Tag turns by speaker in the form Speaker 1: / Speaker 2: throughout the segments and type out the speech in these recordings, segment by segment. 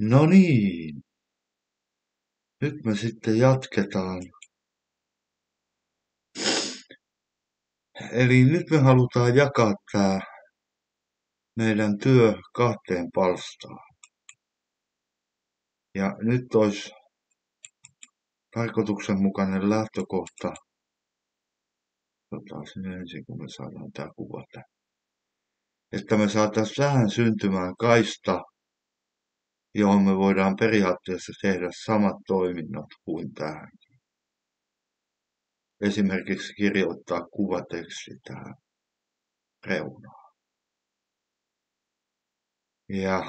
Speaker 1: No niin, nyt me sitten jatketaan. Eli nyt me halutaan jakaa tämä meidän työ kahteen palstaan. Ja nyt olisi tarkoituksenmukainen lähtökohta. Otetaan sinne ensin, kun me saadaan tämä kuva tänne. Että me saataisiin tähän syntymään kaista, johon me voidaan periaatteessa tehdä samat toiminnot kuin tähän. Esimerkiksi kirjoittaa kuvateksti tähän reunaan. Ja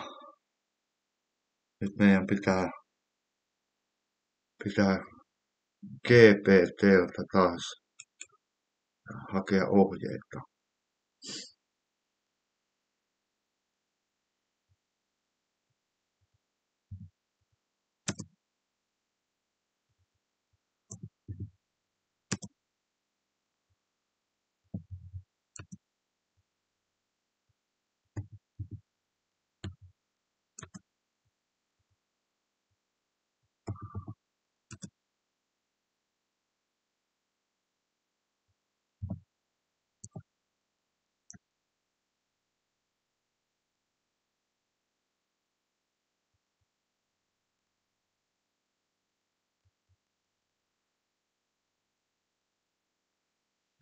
Speaker 1: nyt meidän pitää GPT:ltä taas hakea ohjeita.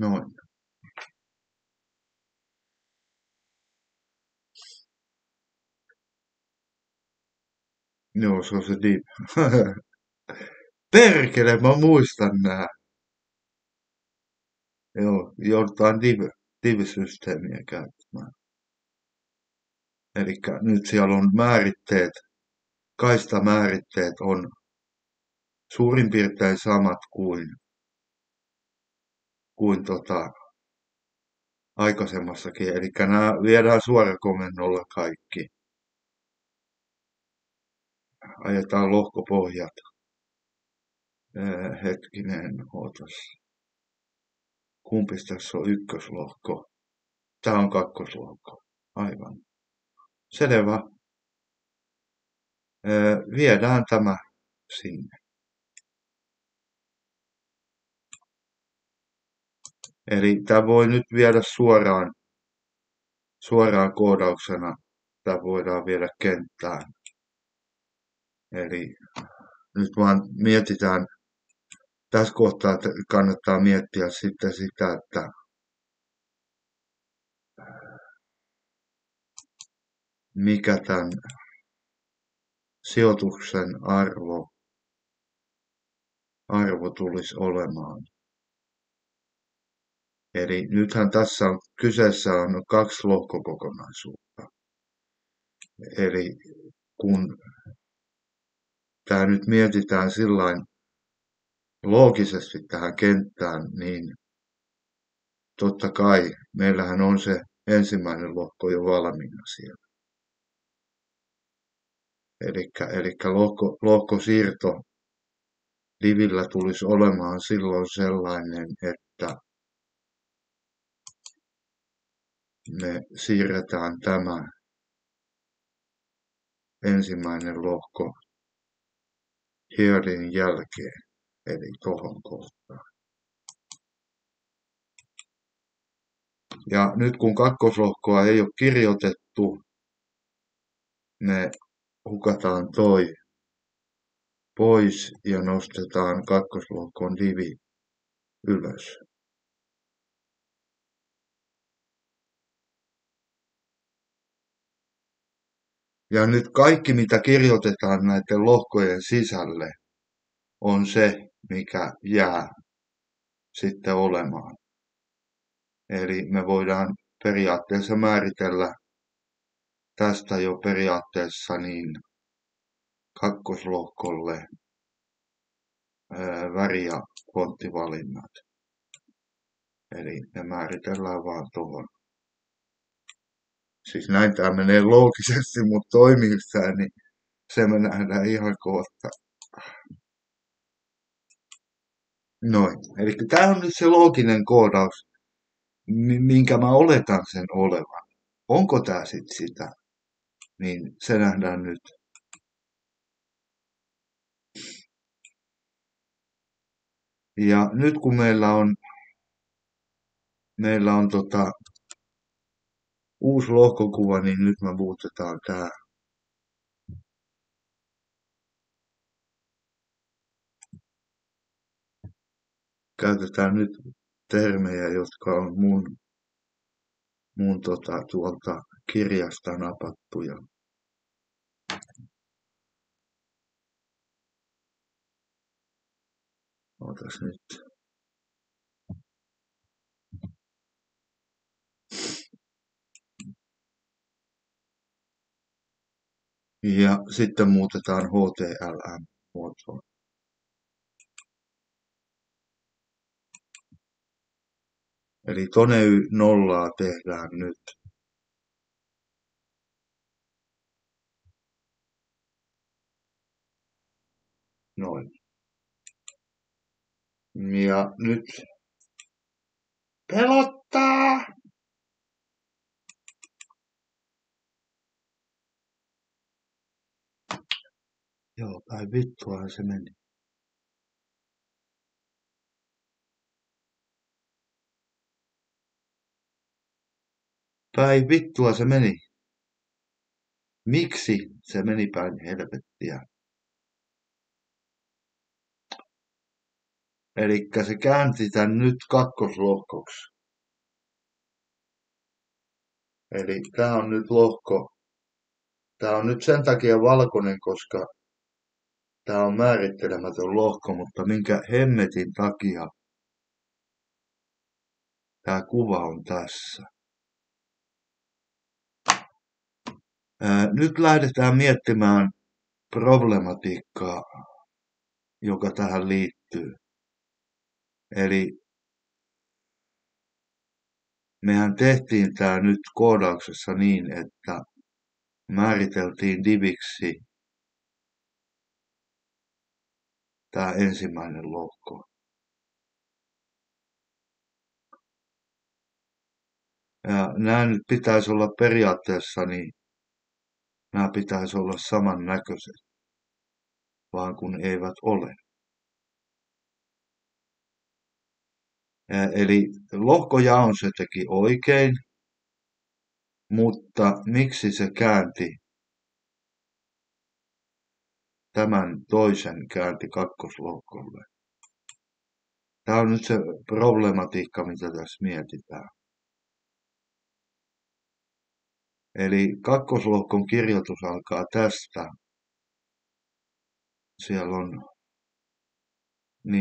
Speaker 1: Noin. Joo, se on se div. Perkele, mä muistan nää. Joo, joudutaan div-systeemiä käyttämään. Elikkä nyt siellä on määritteet, kaistamääritteet on suurin piirtein samat kuin aikaisemmassakin. Elikkä nämä viedään suorakomennolla kaikki. Ajetaan lohkopohjat. Hetkinen, ootas. Kumpis tässä on ykköslohko? Tää on kakkoslohko. Aivan. Selvä. Viedään tämä sinne. Eli tämä voi nyt viedä suoraan koodauksena. Tämä voidaan viedä kenttään. Eli nyt vaan mietitään, tässä kohtaa kannattaa miettiä sitten sitä, että mikä tämän sijoituksen arvo tulisi olemaan. Eli nythän tässä on kyseessä on 2 lohkokokonaisuutta. Eli kun tämä nyt mietitään sillain loogisesti tähän kenttään, niin totta kai meillähän on se ensimmäinen lohko jo valmiina siellä. Elikkä lohkosiirto divillä tulisi olemaan silloin sellainen, että me siirretään tämä ensimmäinen lohko herein jälkeen, eli tohon kohtaan. Ja nyt kun kakkoslohkoa ei ole kirjoitettu, me hukataan toi pois ja nostetaan kakkoslohkon divi ylös. Ja nyt kaikki, mitä kirjoitetaan näiden lohkojen sisälle, on se, mikä jää sitten olemaan. Eli me voidaan periaatteessa määritellä tästä jo periaatteessa niin kakkoslohkolle väri- ja fonttivalinnat. Eli ne määritellään vaan tuohon. Siis näin tämä menee loogisesti, mutta toimissaan, niin se me nähdään ihan kohta. Noin. Eli tämä on nyt se looginen koodaus, minkä mä oletan sen olevan. Onko tämä sitten sitä? Niin se nähdään nyt. Ja nyt kun meillä on uusi lohkokuva, niin nyt me muutetaan tää. Käytetään nyt termejä, jotka on mun tuolta kirjasta napattuja. Ootas nyt. Ja sitten muutetaan HTLM-muotoon. Eli Tony nollaa tehdään nyt. Noin. Ja nyt pelottaa! Joo, päin vittuahan se meni. Päin vittua se meni. Miksi se meni päin helvettiä? Elikkä se käänti tän nyt kakkoslohkoksi. Eli tää on nyt lohko. Tää on nyt sen takia valkoinen, koska tää on määrittelemätön lohko, mutta minkä hemmetin takia tää kuva on tässä. Nyt lähdetään miettimään problematiikkaa, joka tähän liittyy. Eli mehän tehtiin tää nyt koodauksessa niin, että määriteltiin diviksi tää ensimmäinen lohko. Ja nämä nyt pitäisi olla periaatteessa, niin nämä pitäisi olla samannäköiset, vaan kun eivät ole. Eli lohkojaon se teki oikein, mutta miksi se käänti tämän toisen käänti kakkoslohkolle? Tämä on nyt se problematiikka, mitä tässä mietitään. Eli kakkoslohkon kirjoitus alkaa tästä. Siellä on 50%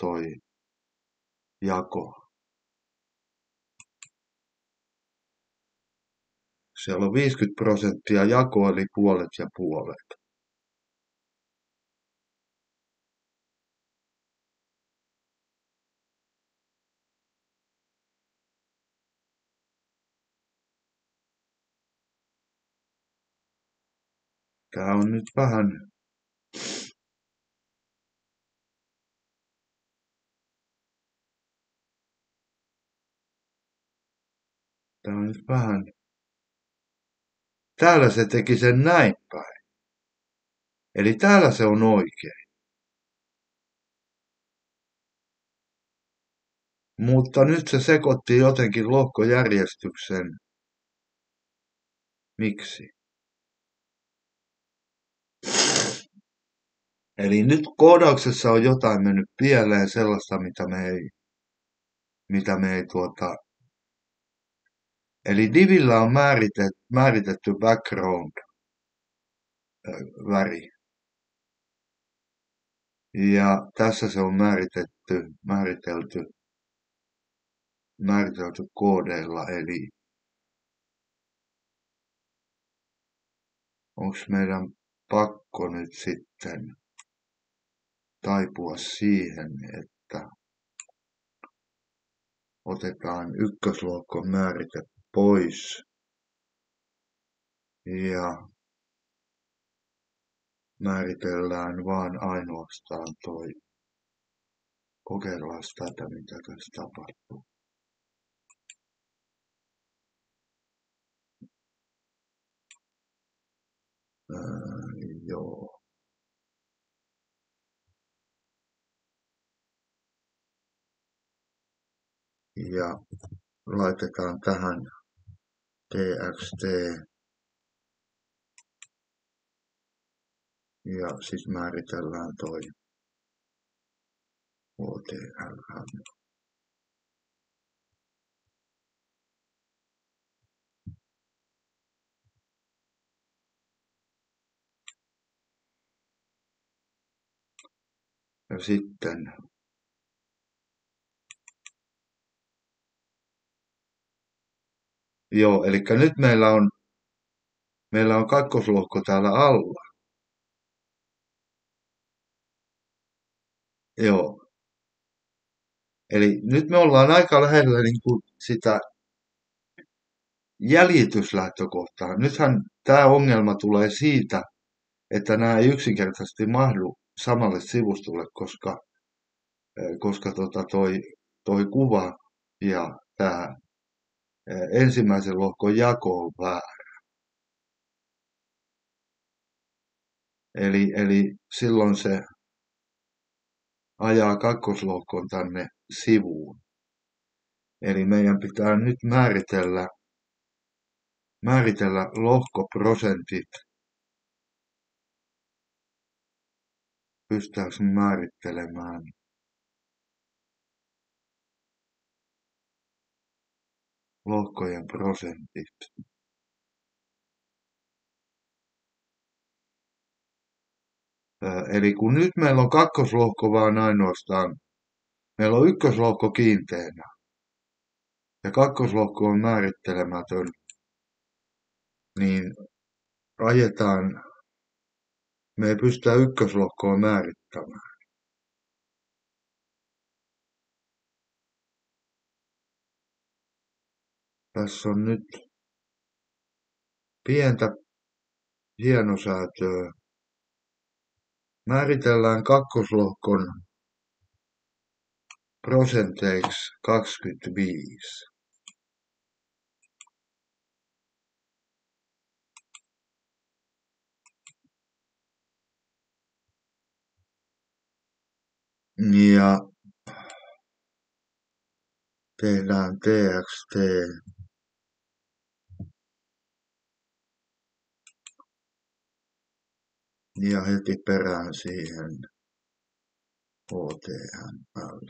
Speaker 1: toi jako. Siellä on 50% jako, eli puolet ja puolet. Tää on nyt vähän Täällä se teki sen näin päin. Eli täällä se on oikein. Mutta nyt se sekoitti jotenkin lohkojärjestyksen. Miksi? Eli nyt koodauksessa on jotain mennyt pieleen sellaista, mitä me ei Eli divillä on määritetty background väri. Ja tässä se on määritelty koodeilla, eli onko meidän pakko nyt sitten taipua siihen, että otetaan ykköslohkon määrite pois ja määritellään vaan ainoastaan toi. Kokeillaan tätä, mitä tässä tapahtuu. Joo. ja laitetaan tähän txt ja sitten määritellään toi HTML. Ja sitten joo, eli nyt meillä on kakkoslohko täällä alla. Joo. Eli nyt me ollaan aika lähellä niin kuin sitä jäljityslähtökohtaa. Nythän tämä ongelma tulee siitä, että nämä ei yksinkertaisesti mahdu samalle sivustolle, koska toi kuva ja tämä ensimmäisen lohkon jako on väärä. Eli silloin se ajaa kakkoslohkon tänne sivuun. Eli meidän pitää nyt määritellä lohkoprosentit. Pystytäänkö määrittelemään? Lohkojen prosentit. Eli kun nyt meillä on kakkoslohko vaan ainoastaan, meillä on ykköslohko kiinteänä ja kakkoslohko on määrittelemätön, niin me ei pystytä ykköslohkoa määrittämään. Tässä on nyt pientä hienosäätöä. Määritellään kakkoslohkon prosenteiksi 25. Ja tehdään txt ja heti perään siihen HTML.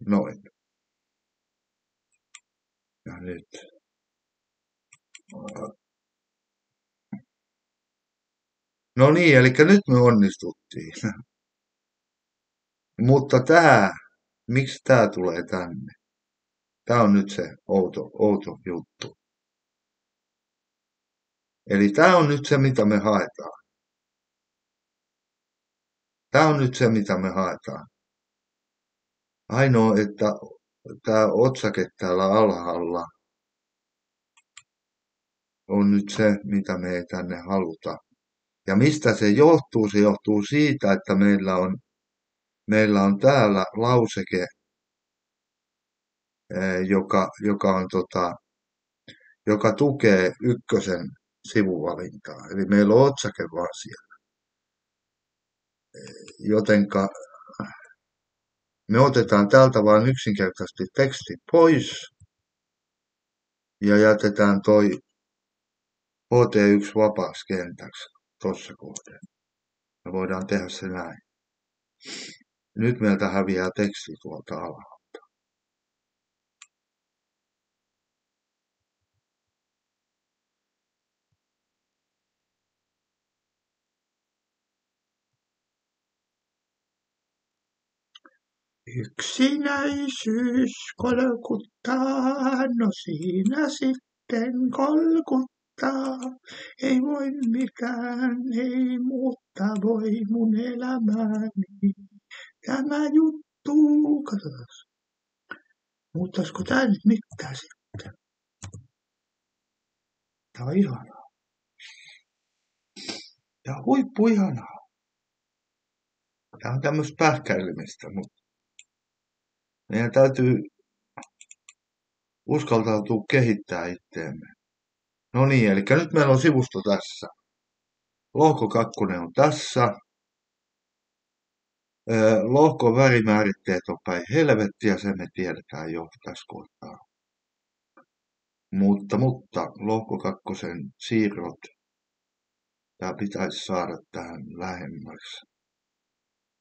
Speaker 1: Noin. Ja nyt. No niin, eli nyt me onnistuttiin. Mutta miksi tää tulee tänne? Tää on nyt se outo juttu. Eli tää on nyt se, mitä me haetaan. Tää on nyt se, mitä me haetaan. Ainoa, että tää otsake täällä alhaalla on nyt se, mitä me ei tänne haluta. Ja mistä se johtuu? Se johtuu siitä, että meillä on täällä lauseke, joka tukee ykkösen sivuvalintaa. Eli meillä on otsake vaan siellä. Jotenka me otetaan täältä vain yksinkertaisesti teksti pois ja jätetään toi HT1 vapaaksi kentäksi tuossa kohden. Me voidaan tehdä se näin. Nyt meiltä häviää teksti tuolta alhaalta. Yksinäisyys kolkuttaa, no siinä sitten kolkuttaa. Ei voi mitään, ei muutta voi mun elämääni. Tämä juttu, katsotaan. Muuttaisiko tää nyt mitään sitten? Tää on ihanaa. Ja huippu ihanaa. Tää on tämmöistä pähkäilemistä, mutta meidän täytyy uskaltautua kehittää itteemme. No niin, eli nyt meillä on sivusto tässä. Lohko 2 on tässä. Lohkon värimääritteet on päin helvettiä, sen me tiedetään jo tässä kohtaa. Mutta lohko kakkosen siirrot, tämä pitäisi saada tähän lähemmäksi.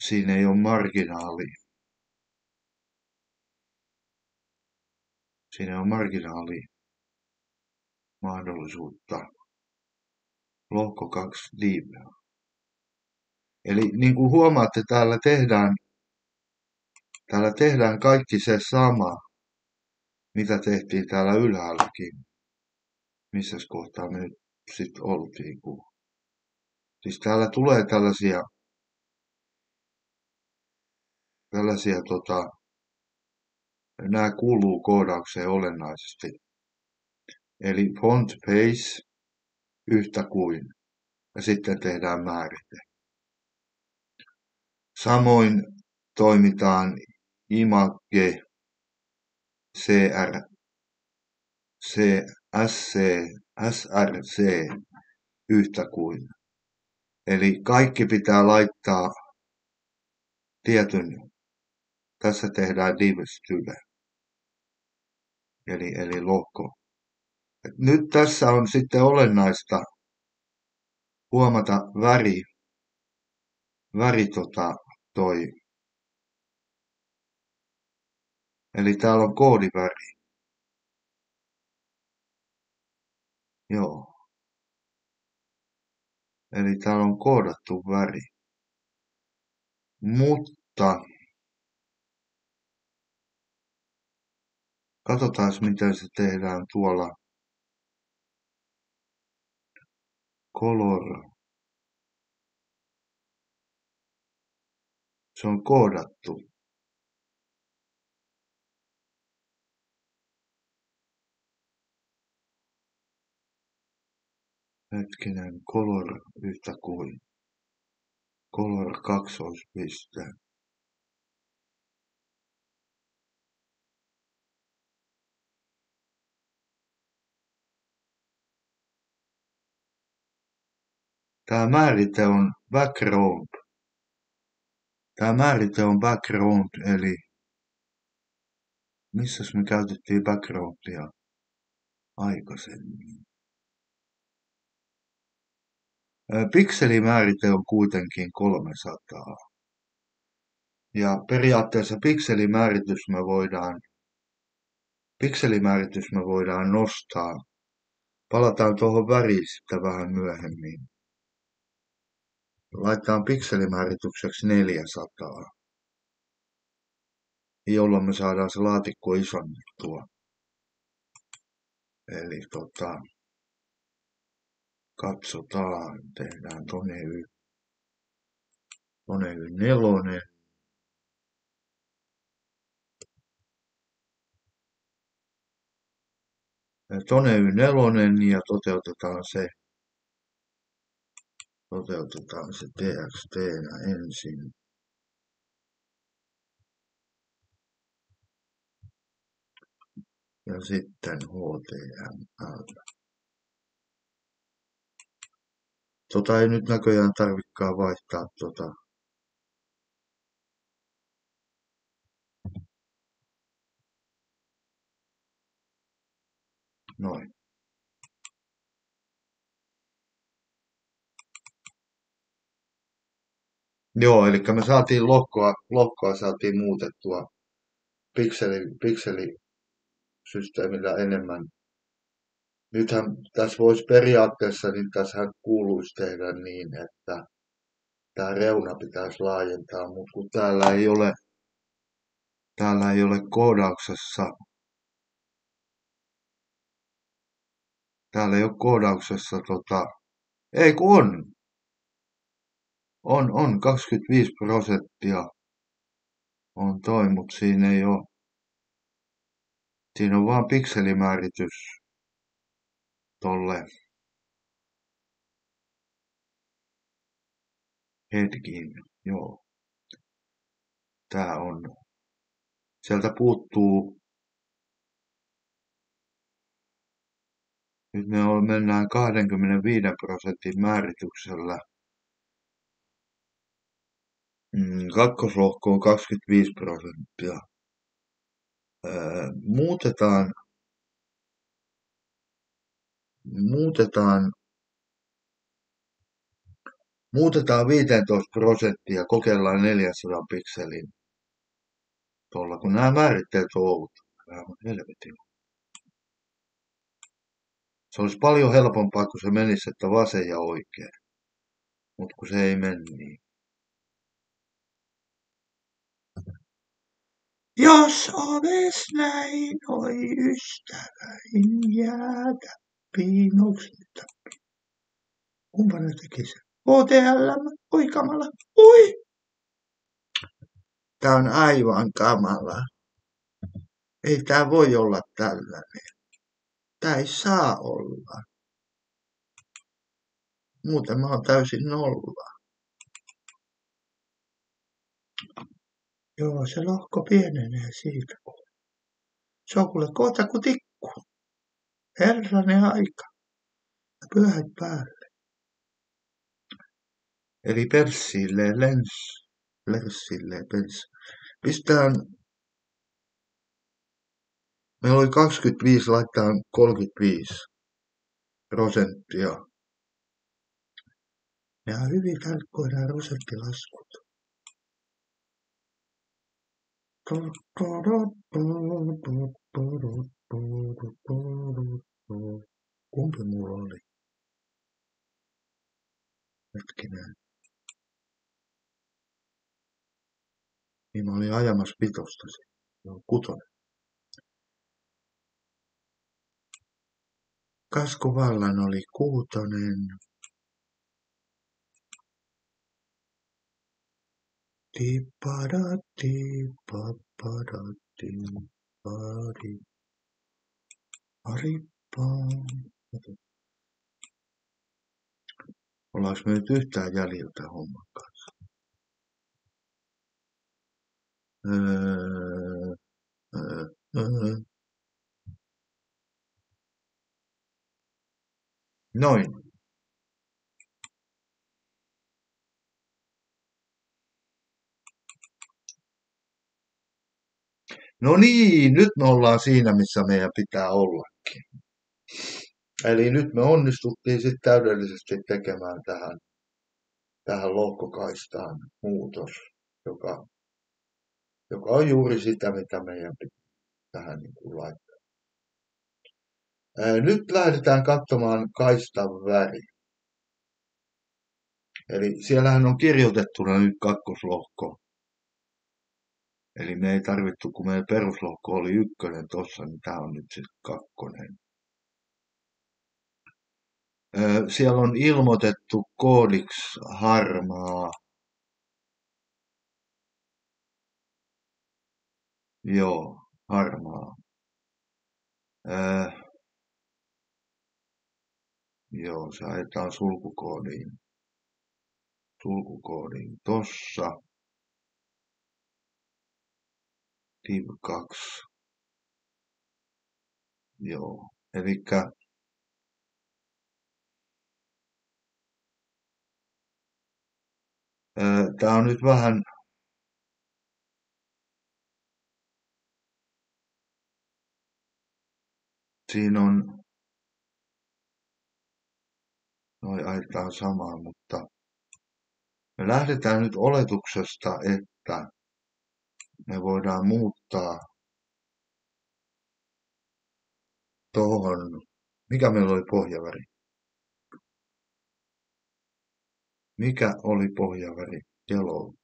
Speaker 1: Siinä ei ole marginaali mahdollisuutta. Lohko 2 deep. Eli niin kuin huomaatte, täällä tehdään kaikki se sama, mitä tehtiin täällä ylhäälläkin. Missäs kohtaa me nyt sitten oltiin. Siis täällä tulee tällaisia nämä kuuluu koodaukseen olennaisesti. Eli font pace yhtä kuin. Ja sitten tehdään määrite. Samoin toimitaan image src yhtä kuin. Eli kaikki pitää laittaa tietyn. Tässä tehdään div-style. Eli lohko. Nyt tässä on sitten olennaista huomata väri toi. Eli täällä on koodiväri. Joo. Eli täällä on koodattu väri. Mutta katsotaan miten se tehdään tuolla color. Se on koodattu. Hetkinen, color yhtä kuin. Color kaksoispiste. Tämä määrite on background. Eli missäs me käytettiin backgroundia aikaisemmin? Pikselimäärite on kuitenkin 300. Ja periaatteessa pikselimääritys me voidaan nostaa. Palataan tuohon väriin sitten vähän myöhemmin. Laitetaan pikselimääritykseksi 400, jolloin me saadaan se laatikko isonnettua. Eli katsotaan, tehdään Tone Y4. Tone Y4 ja toteutetaan se TXT:nä ensin. Ja sitten HTML. Ei nyt näköjään tarvikaan vaihtaa noin. Joo, eli me saatiin lohkoa saatiin muutettua pikselisysteemillä enemmän. Nythän tässä voisi periaatteessa, niin tässä kuuluisi tehdä niin, että tämä reuna pitäisi laajentaa, mutta kun täällä ei ole koodauksessa, ei kun on 25% on toi, mutta siinä ei ole, siinä on vaan pikselimääritys tolle headkin, joo. Tää on, sieltä puuttuu, nyt me mennään 25% määrityksellä. Kakkoslohko on 25%. Öö, muutetaan, muutetaan, muutetaan 15% ja kokeillaan 400 pikselin tuolla, kun nämä määritteet on ollut. Aivan helvetin. Se olisi paljon helpompaa, kun se menisi, että vasen ja oikein. Mutta kun se ei mene niin. Jos oves näin, oi ystäväin, jäätä piinoksista. Kumpa ne teki sen? OTL, oi kamala, oi! Tää on aivan kamala. Ei tää voi olla tällainen. Tää ei saa olla. Muuten mä oon täysin nolla. Joo, se lohko pienenee siitä. Se on kuule kohta kuin tikku. Herranen aika. Pyhät päälle. Eli perssilleen lens. Perssilleen pers. Pistään. Meillä oli 25, laittaa 35%. Ja hyvin tarkkoidaan prosenttilaskut. Kumpi mulla oli? Hetkinen. Niin mä olin ajamassa vitosta. Joo, 6. Kaskovallan oli 6. Tippadatti, pappadatti, pari, parippaan. Ollaanko me nyt yhtään jäljiltä homman kanssa? Noin. No niin, nyt me ollaan siinä, missä meidän pitää ollakin. Eli nyt me onnistuttiin sitten täydellisesti tekemään tähän lohkokaistaan muutos, joka on juuri sitä, mitä meidän pitää tähän niin kuin laittaa. Nyt lähdetään katsomaan kaistan väri. Eli siellähän on kirjoitettuna nyt kakkoslohko. Eli me ei tarvittu, kun meidän peruslohko oli 1 tossa, niin tää on nyt sitten 2. Siellä on ilmoitettu koodiksi harmaa. Joo, harmaa. Joo, se ajetaan sulkukoodiin tossa. Div 2. Joo, elikkä tää on nyt vähän siinä on noi ajetaan samaan, mutta me lähdetään nyt oletuksesta, että me voidaan muuttaa tohon, mikä meillä oli pohjaväri? Mikä oli pohjaväri? Yellow.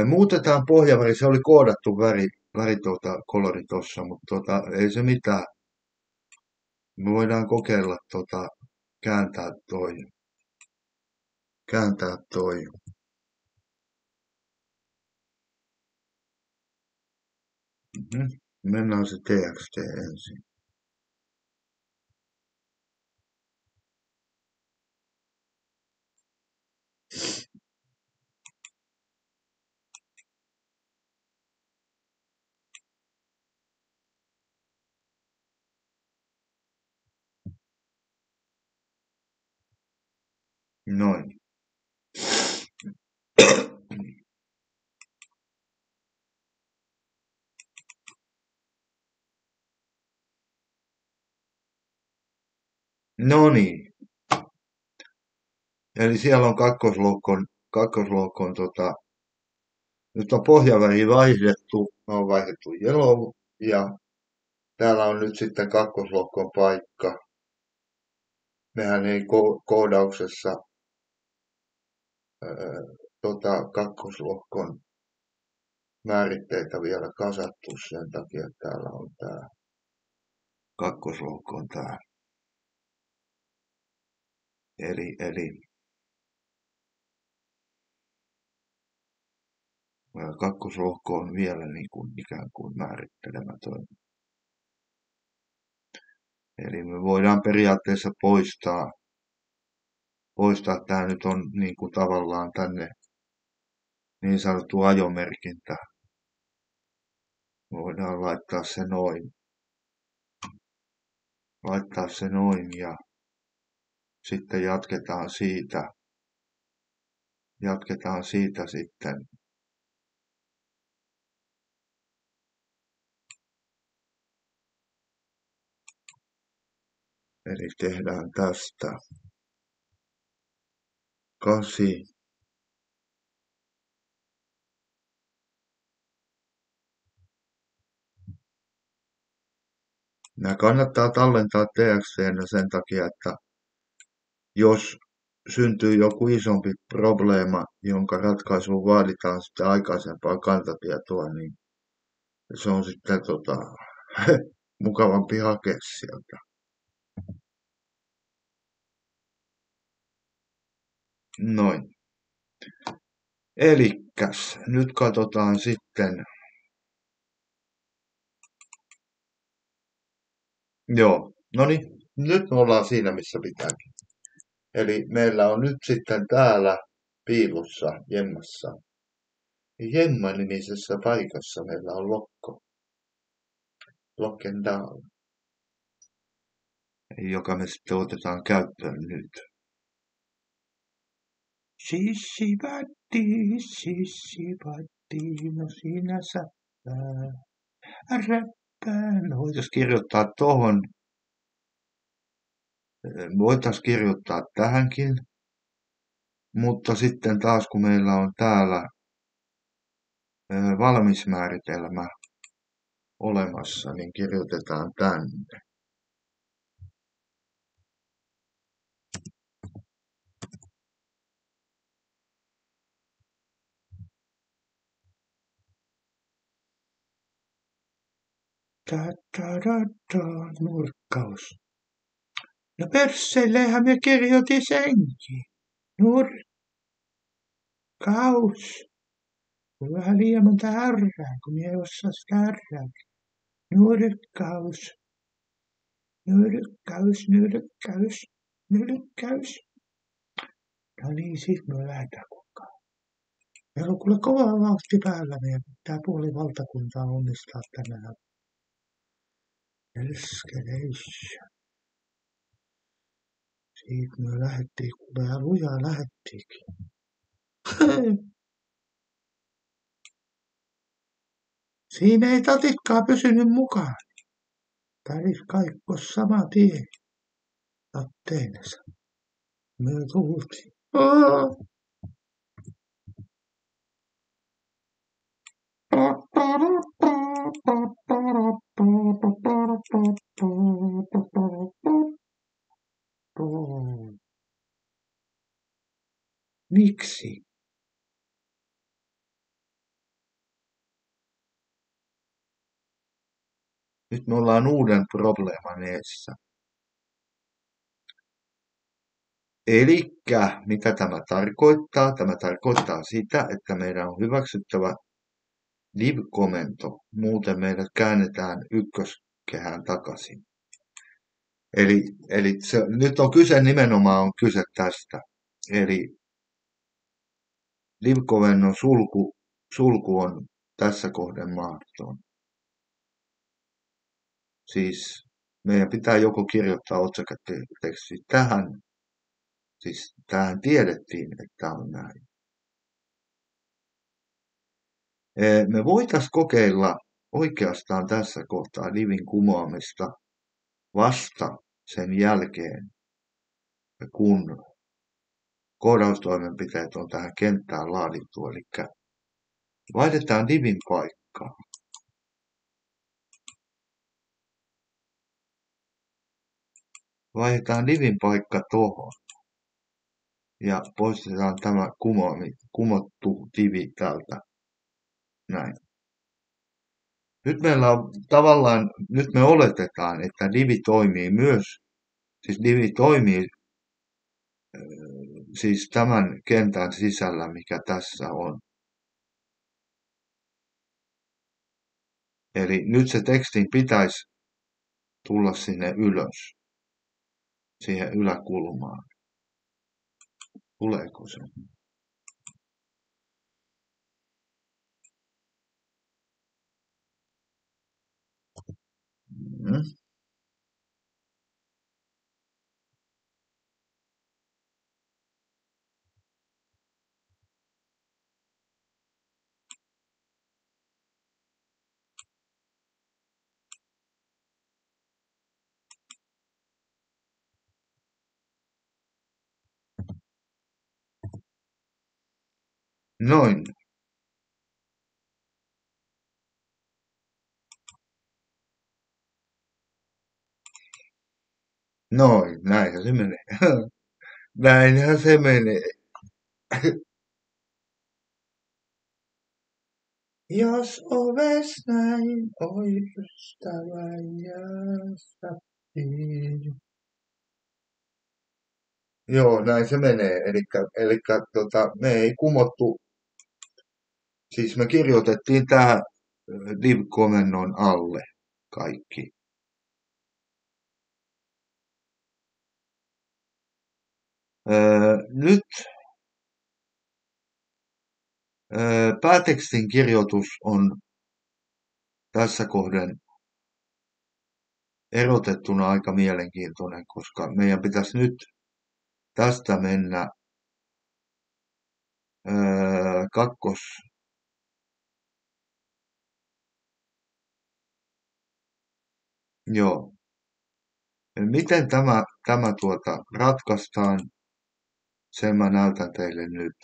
Speaker 1: Muutetaan pohjaväri, se oli koodattu väri kolori tossa, mutta ei se mitään. Me voidaan kokeilla kääntää toi. Mennään se TXT ensin. Noin. No niin. Eli siellä on kakkoslohkon nyt on pohjaväri vaihdettu, me on vaihdettu yellow ja täällä on nyt sitten kakkoslohkon paikka. Mehän ei koodauksessa kakkoslohkon määritteitä vielä kasattu sen takia, että täällä on tää kakkoslohko on tää. Eli kakkoslohko on vielä niin kuin ikään kuin määrittelemätön. Eli me voidaan periaatteessa poistaa tää nyt on niin kuin tavallaan tänne niin sanottu ajomerkintä. Voidaan laittaa se noin ja sitten jatketaan siitä sitten. Eli tehdään tästä 8. Nämä kannattaa tallentaa TXT:nä sen takia, että jos syntyy joku isompi probleema, jonka ratkaisuun vaaditaan sitten aikaisempaa kantatietoa, niin se on sitten mukavampi hakea sieltä. Noin. Elikkäs, nyt katsotaan sitten. Joo, no niin, nyt me ollaan siinä, missä pitääkin. Eli meillä on nyt sitten täällä piilossa Jemmassa. Jemma-nimisessä paikassa meillä on lokko. Lockdown, joka me sitten otetaan käyttöön nyt. Sissibatti, no siinä säppää, räppää. Me voitaisiin kirjoittaa tohon. Voitaisiin kirjoittaa tähänkin. Mutta sitten taas kun meillä on täällä valmis määritelmä olemassa, niin kirjoitetaan tänne. Nurkkaus. No persseillehän me kirjoitin senkin. Nurkkaus. Vähän liian monta ärrää, kun minä ei osaa sitä ärrää. Nurkkaus. No niin, sit me lähdetään kukaan. Meillä on kuule kova vauhti päällä. Meidän pitää puoli valtakuntaa onnistaa tänään. Escalation. Siitä me lähdettiin, kun me lujaa lähdettiinkin. Siinä ei tatikkaa pysynyt mukaan. Päris kaikkos sama tie. Atteensa. Me tultiin. Miksi? Nyt me ollaan uuden probleeman edessä. Elikkä, mitä tämä tarkoittaa? Tämä tarkoittaa sitä, että meidän on hyväksyttävä div-komento, muuten meidät käännetään ykköskehään takaisin. Eli nyt on nimenomaan kyse tästä. Eli div-komennon sulku on tässä kohden mahdoton. Siis meidän pitää joko kirjoittaa otsaketeksti tähän Siis tämähän tiedettiin, että on näin. Me voitaisiin kokeilla oikeastaan tässä kohtaa divin kumoamista vasta sen jälkeen, kun koodaustoimenpiteet on tähän kenttään laadittu. Eli vaihdetaan divin paikkaa. Vaihdetaan divin paikka tuohon. Ja poistetaan tämä kumottu divi täältä. Näin. Nyt meillä on tavallaan, nyt me oletetaan, että divi toimii myös. Siis divi toimii siis tämän kentän sisällä, mikä tässä on. Eli nyt se tekstin pitäisi tulla sinne ylös, siihen yläkulmaan. Tuleeko se? Mm. Noin. Noin, näinhän se menee. Näinhän se menee. Jos oves näin oi ystävän jässättiin. Joo, näin se menee. Elikkä me ei kumottu, siis me kirjoitettiin tähän div-komennon alle kaikki. Nyt päätekstin kirjoitus on tässä kohden erotettuna aika mielenkiintoinen, koska meidän pitäisi nyt tästä mennä kakkos. Joo. Miten tämä ratkaistaan, sen mä näytän teille nyt.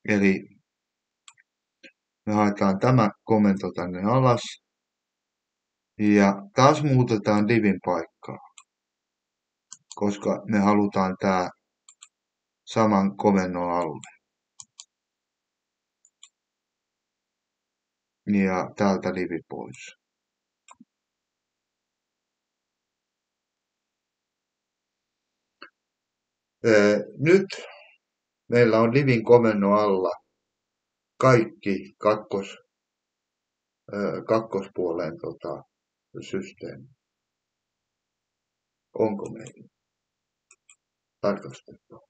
Speaker 1: Eli me haetaan tämä komento tänne alas ja taas muutetaan divin paikkaa, koska me halutaan tämä saman komennon alle. Ja täältä divi pois. Nyt meillä on divin komennon alla kaikki kakkospuolen systeemi. Onko meillä? Tarkastetaan.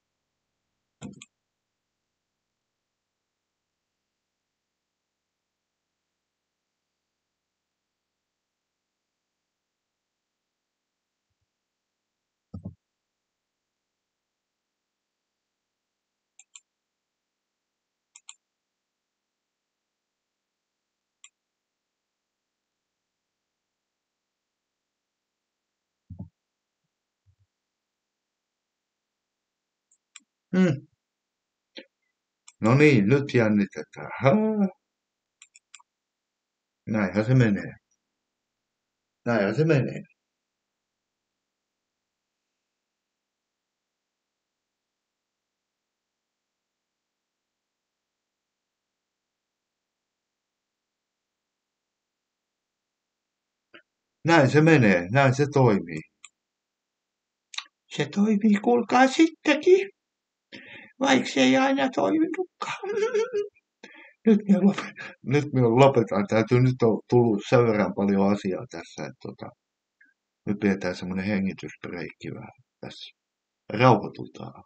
Speaker 1: No niin, nyt jännitetään. Näinhän se menee. Näinhän se menee. Näin se menee, näin se toimii. Se toimii, kuulkaa sittenkin, vaikka se ei aina toiminutkaan. Nyt me lopetan. Täytyy nyt on tullut sen verran paljon asiaa tässä, että nyt pidetään semmoinen hengitysbreikki vähän tässä. Rauhoitutaan.